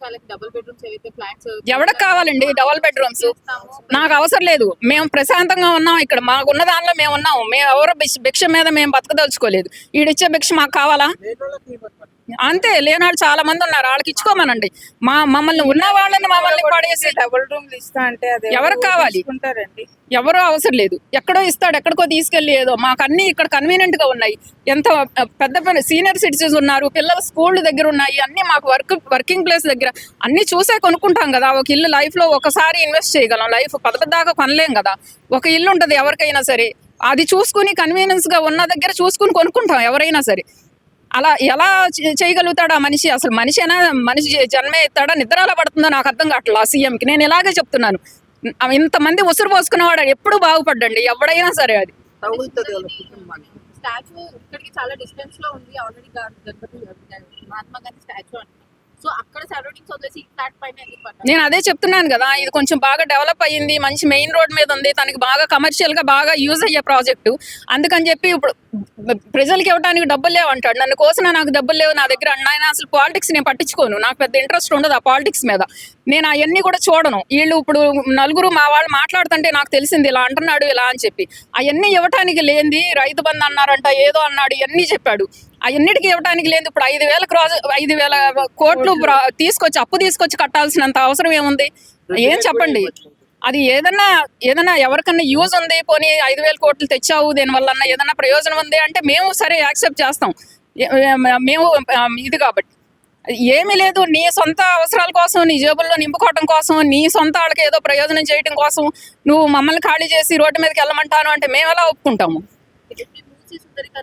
వాళ్ళకి double bedrooms ఏవైతే flats ఎవరికి కావాలండి డబుల్ బెడ్రూమ్స్? నాకు అవసరం లేదు. మేము ప్రశాంతంగా ఉన్నాం ఇక్కడ. మాకున్న దానిలో మేము ఉన్నాము. మేము ఎవరు భిక్ష మీద మేము బతకదలుచుకోలేదు. ఈడిచ్చే భిక్ష మాకు కావాలా? అంతే. లేనాళ్ళు చాలా మంది ఉన్నారు, వాళ్ళకి ఇచ్చుకోమనండి. మమ్మల్ని ఉన్న వాళ్ళని మమ్మల్ని పడేసి డబుల్ రూమ్లు ఇస్తా అంటే అది ఎవరికి కావాలి? తీసుకుంటారండి. ఎవరో అవసరం లేదు. ఎక్కడో ఇస్తాడు, ఎక్కడికో తీసుకెళ్ళి ఏదో. మాకు అన్ని ఇక్కడ కన్వీనియంట్ గా ఉన్నాయి. ఎంత పెద్ద పెద్ద సీనియర్ సిటిజన్స్ ఉన్నారు, పిల్లల స్కూల్ దగ్గర ఉన్నాయి, అన్ని మాకు వర్కింగ్ ప్లేస్ దగ్గర అన్ని చూసే కొనుక్కుంటాం కదా. ఒక ఇల్లు లైఫ్ లో ఒకసారి ఇన్వెస్ట్ చేయగలం, లైఫ్ పదపదాకా కొనలేం కదా. ఒక ఇల్లు ఉంటది ఎవరికైనా సరే, అది చూసుకుని కన్వీనియన్స్ గా ఉన్న దగ్గర చూసుకుని కొనుక్కుంటాం ఎవరైనా సరే. అలా ఎలా చేయగలుగుతాడు ఆ మనిషి? అసలు మనిషినా? మనిషి జన్మే ఎత్తాడా? నిద్రలా పడుతుందో నాకు అర్థం కావట్లేదు. సీఎంకి నేను ఇలాగే చెప్తున్నాను. ఇంతమంది ఉసురు పోసుకునేవాడు ఎప్పుడు బాగుపడ్డండి ఎవడైనా సరే. అది స్టాచ్యూ ఇక్కడికి చాలా డిస్టెన్స్ లో ఉంది ఆల్రెడీ, మహాత్మా గాంధీ స్టాచ్యూ అని. సో అక్కడ సరౌండింగ్స్ వదిలేసి ఫ్లాట్ పైన ఎందుకు పడ్డారు? నేను అదే చెప్తున్నాను కదా, ఇది కొంచెం బాగా డెవలప్ అయ్యింది, మంచి మెయిన్ రోడ్ మీద ఉంది, తనకి బాగా కమర్షియల్ గా బాగా యూజ్ అయ్యే ప్రాజెక్టు. అందుకని చెప్పి ఇప్పుడు ప్రజలకి ఇవ్వడానికి డబ్బులు లేవు అంటాడు. నన్ను కోసిన నాకు డబ్బులు లేవు నా దగ్గర అన్నాయన. అసలు పాలిటిక్స్ నేను పట్టించుకోను, నాకు పెద్ద ఇంట్రెస్ట్ ఉండదు ఆ పాలిటిక్స్ మీద. నేను అవన్నీ కూడా చూడను. వీళ్ళు ఇప్పుడు నలుగురు మా వాళ్ళు మాట్లాడుతుంటే నాకు తెలిసింది ఇలా అంటున్నాడు ఇలా అని చెప్పి. అవన్నీ ఇవ్వటానికి లేనిది రైతు బంధు అన్నారంట, ఏదో అన్నాడు, ఇవన్నీ చెప్పాడు. అవన్నిటికీ ఇవ్వడానికి లేదు. ఇప్పుడు 5,000 కోట్లు తీసుకొచ్చి అప్పు తీసుకొచ్చి కట్టాల్సినంత అవసరం ఏముంది? ఏం చెప్పండి. అది ఏదన్నా ఎవరికన్నా యూజ్ ఉంది, పోనీ 5,000 కోట్లు తెచ్చావు దీనివల్ల ఏదన్నా ప్రయోజనం ఉంది అంటే మేము సరే యాక్సెప్ట్ చేస్తాం. మేము ఇది కాబట్టి ఏమీ లేదు. నీ సొంత అవసరాల కోసం, నీ జేబుల్లో నింపుకోవడం కోసం, నీ సొంత వాళ్ళకి ఏదో ప్రయోజనం చేయడం కోసం నువ్వు మమ్మల్ని ఖాళీ చేసి రోడ్డు మీదకి వెళ్ళమంటాను అంటే మేము ఎలా ఒప్పుకుంటాము? మూసీ సుందరికర్